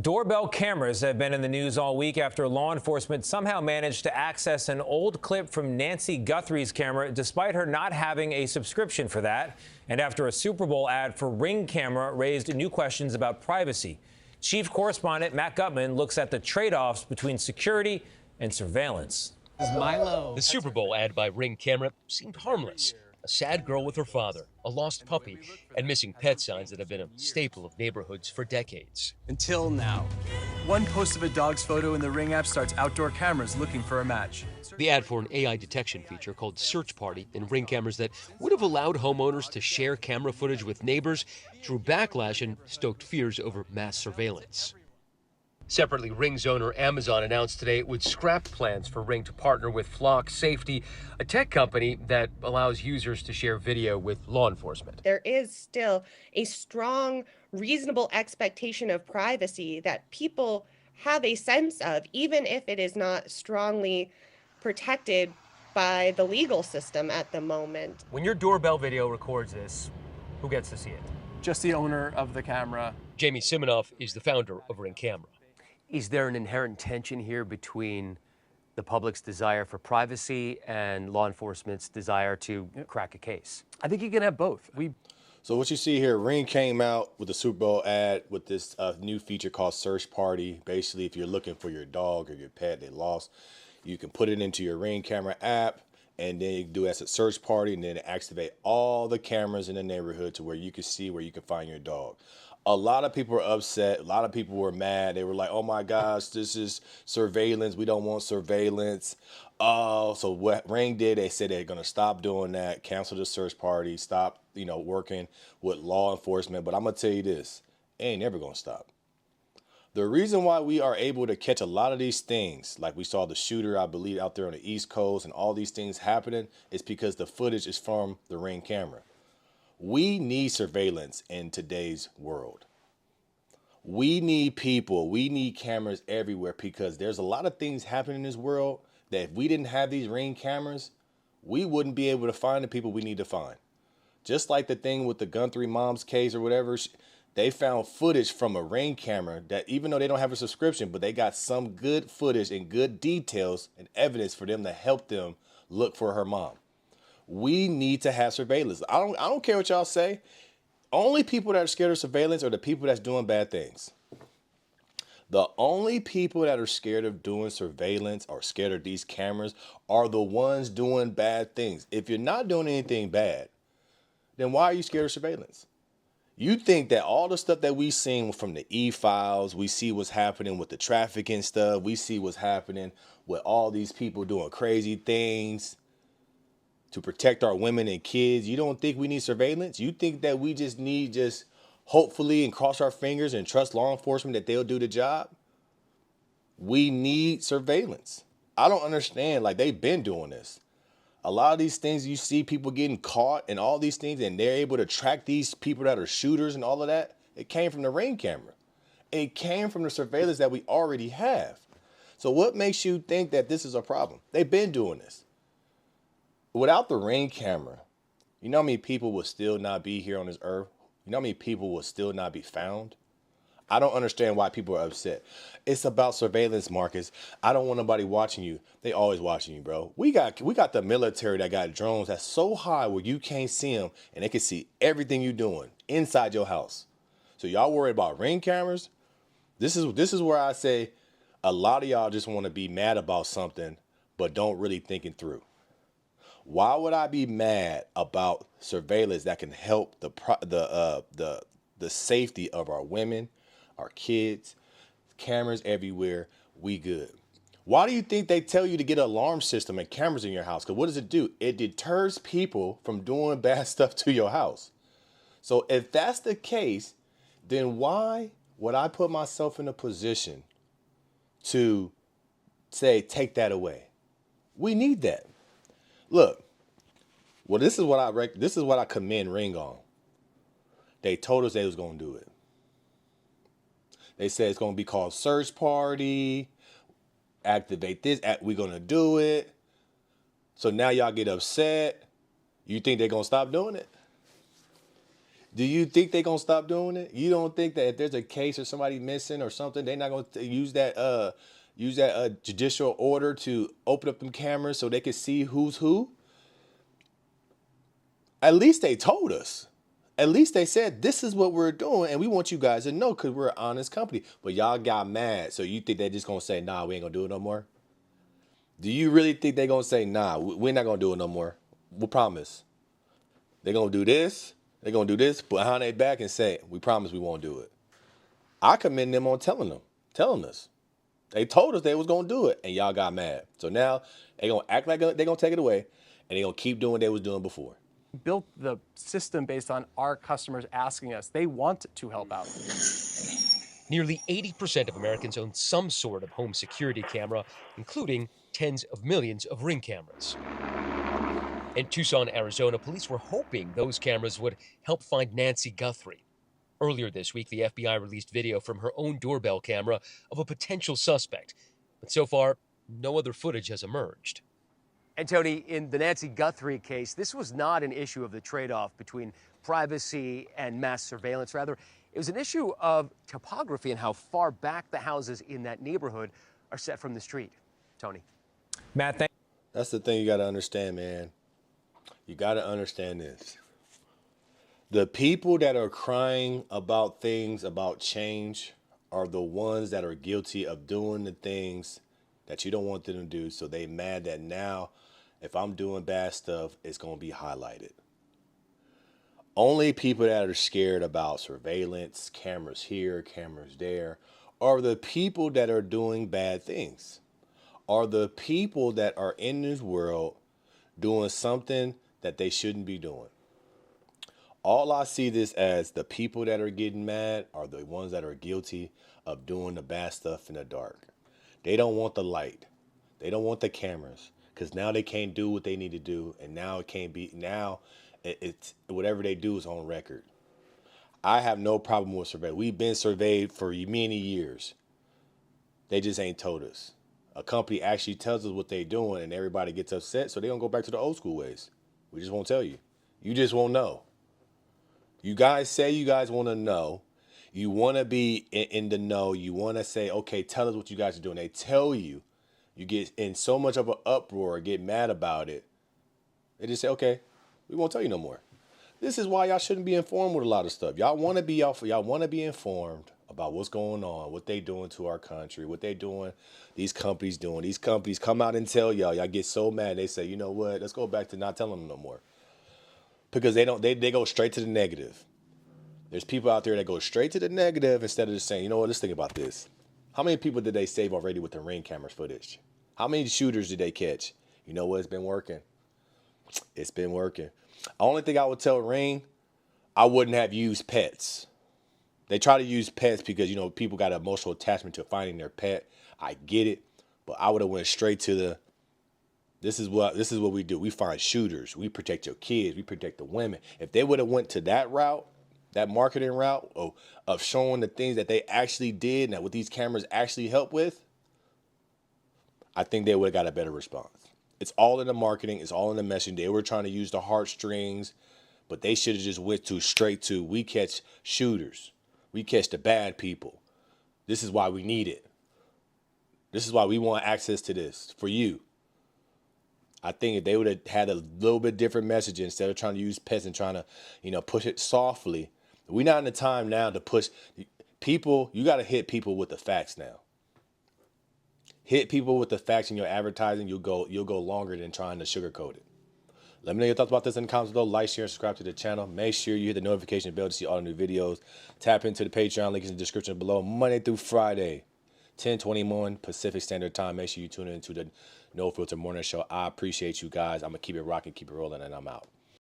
Doorbell cameras have been in the news all week after law enforcement somehow managed to access an old clip from Nancy Guthrie's camera, despite her not having a subscription for that, and after a Super Bowl ad for Ring camera raised new questions about privacy. Chief correspondent Matt Gutman looks at the trade-offs between security and surveillance. The Super Bowl ad by Ring camera seemed harmless. A sad girl with her father, a lost puppy, and missing pet signs that have been a staple of neighborhoods for decades. Until now. One post of a dog's photo in the Ring app starts outdoor cameras looking for a match. The ad for an AI detection feature called Search Party in Ring cameras that would have allowed homeowners to share camera footage with neighbors drew backlash and stoked fears over mass surveillance. Separately, Ring's owner Amazon announced today it would scrap plans for Ring to partner with Flock Safety, a tech company that allows users to share video with law enforcement. There is still a strong, reasonable expectation of privacy that people have a sense of, even if it is not strongly protected by the legal system at the moment. When your doorbell video records this, who gets to see it? Just the owner of the camera. Jamie Siminoff is the founder of Ring Camera. Is there an inherent tension here between the public's desire for privacy and law enforcement's desire to crack a case? I think you can have both. So what you see here, Ring came out with a Super Bowl ad with this new feature called Search Party. Basically, if you're looking for your dog or your pet they lost, you can put it into your Ring camera app, and then you can do it as a search party, and then activate all the cameras in the neighborhood to where you can see where you can find your dog. A lot of people were upset. A lot of people were mad. They were like, oh my gosh, this is surveillance. We don't want surveillance. So what Ring did, they said they're going to stop doing that, cancel the search party, stop, working with law enforcement. But I'm going to tell you this, it ain't never going to stop. The reason why we are able to catch a lot of these things, like we saw the shooter, I believe, out there on the East Coast and all these things happening, is because the footage is from the Ring camera. We need surveillance in today's world. We need people. We need cameras everywhere because there's a lot of things happening in this world that if we didn't have these Ring cameras, we wouldn't be able to find the people we need to find. Just like the thing with the Guthrie mom's case or whatever, they found footage from a Ring camera that even though they don't have a subscription, but they got some good footage and good details and evidence for them to help them look for her mom. We need to have surveillance. I don't care what y'all say. Only people that are scared of surveillance are the people that's doing bad things. The only people that are scared of doing surveillance or scared of these cameras are the ones doing bad things. If you're not doing anything bad, then why are you scared of surveillance? You think that all the stuff that we've seen from the E-files, we see what's happening with the trafficking stuff, we see what's happening with all these people doing crazy things to protect our women and kids. You don't think we need surveillance? You think that we just need hopefully and cross our fingers and trust law enforcement that they'll do the job? We need surveillance. I don't understand. Like, they've been doing this. A lot of these things you see people getting caught and all these things, and they're able to track these people that are shooters and all of that. It came from the Ring camera. It came from the surveillance that we already have. So what makes you think that this is a problem? They've been doing this. Without the Ring camera, you know how many people would still not be here on this earth? You know how many people would still not be found? I don't understand why people are upset. It's about surveillance, Marcus. I don't want nobody watching you. They always watching you, bro. We got the military that got drones that's so high where you can't see them and they can see everything you're doing inside your house. So y'all worried about Ring cameras? This is where I say a lot of y'all just want to be mad about something but don't really think it through. Why would I be mad about surveillance that can help the safety of our women, our kids, cameras everywhere? We good. Why do you think they tell you to get an alarm system and cameras in your house? Because what does it do? It deters people from doing bad stuff to your house. So if that's the case, then why would I put myself in a position to say, take that away? We need that. Look, well, this is what I commend Ring on. They told us they was going to do it. They said it's going to be called Search Party. Activate this. We're going to do it. So now y'all get upset. You think they're going to stop doing it? Do you think they're gonna stop doing it? You don't think that if there's a case or somebody missing or something, they're not gonna use that judicial order to open up them cameras so they can see who's who? At least they told us. At least they said this is what we're doing, and we want you guys to know because we're an honest company. But y'all got mad, so you think they're just gonna say, "Nah, we ain't gonna do it no more"? Do you really think they're gonna say, "Nah, we're not gonna do it no more"? We promise. They're gonna do this. They're gonna do this behind their back and say, "We promise we won't do it." I commend them on telling us. They told us they was gonna do it, and y'all got mad. So now they gonna act like they're gonna take it away, and they gonna keep doing what they was doing before. Built the system based on our customers asking us. They want to help out. Nearly 80% of Americans own some sort of home security camera, including tens of millions of Ring cameras. In Tucson, Arizona, police were hoping those cameras would help find Nancy Guthrie. Earlier this week, the FBI released video from her own doorbell camera of a potential suspect. But so far, no other footage has emerged. And Tony, in the Nancy Guthrie case, this was not an issue of the trade-off between privacy and mass surveillance. Rather, it was an issue of topography and how far back the houses in that neighborhood are set from the street. Tony. Matt, That's the thing you got to understand, man. You got to understand this. The people that are crying about things, about change, are the ones that are guilty of doing the things that you don't want them to do. So they mad that now, if I'm doing bad stuff, it's going to be highlighted. Only people that are scared about surveillance, cameras here, cameras there, are the people that are doing bad things. Are the people that are in this world doing something that they shouldn't be doing. All I see this as, the people that are getting mad are the ones that are guilty of doing the bad stuff in the dark. They don't want the light. They don't want the cameras, because now they can't do what they need to do, and now it can't be. Now it's whatever they do is on record. I have no problem with surveillance. We've been surveyed for many years. They just ain't told us. A company actually tells us what they're doing, and everybody gets upset, so they don't go back to the old school ways. We just won't tell you. You just won't know. You guys say you guys want to know. You want to be in the know. You want to say, okay, tell us what you guys are doing. They tell you. You get in so much of an uproar, get mad about it. They just say, okay, we won't tell you no more. This is why y'all shouldn't be informed with a lot of stuff. Y'all want to be informed about what's going on, what they doing to our country, what they doing, these companies doing. These companies come out and tell y'all. Y'all get so mad. They say, you know what? Let's go back to not telling them no more. Because they go straight to the negative. There's people out there that go straight to the negative instead of just saying, you know what, let's think about this. How many people did they save already with the Ring cameras footage? How many shooters did they catch? You know what? It's been working. It's been working. The only thing I would tell Ring, I wouldn't have used pets. They try to use pets because, you know, people got an emotional attachment to finding their pet. I get it. But I would have went straight to this is what we do. We find shooters. We protect your kids. We protect the women. If they would have went to that route, that marketing route of showing the things that they actually did and what these cameras actually help with, I think they would have got a better response. It's all in the marketing. It's all in the messaging. They were trying to use the heartstrings, but they should have just went straight to, we catch shooters. We catch the bad people. This is why we need it. This is why we want access to this for you. I think if they would have had a little bit different messaging instead of trying to use pets and trying to, you know, push it softly. We're not in the time now to push people. You got to hit people with the facts now. Hit people with the facts in your advertising. You'll go longer than trying to sugarcoat it. Let me know your thoughts about this in the comments below. Like, share, and subscribe to the channel. Make sure you hit the notification bell to see all the new videos. Tap into the Patreon link in the description below. Monday through Friday, 10:21 Pacific Standard Time. Make sure you tune in to the No Filter Morning Show. I appreciate you guys. I'm going to keep it rocking, keep it rolling, and I'm out.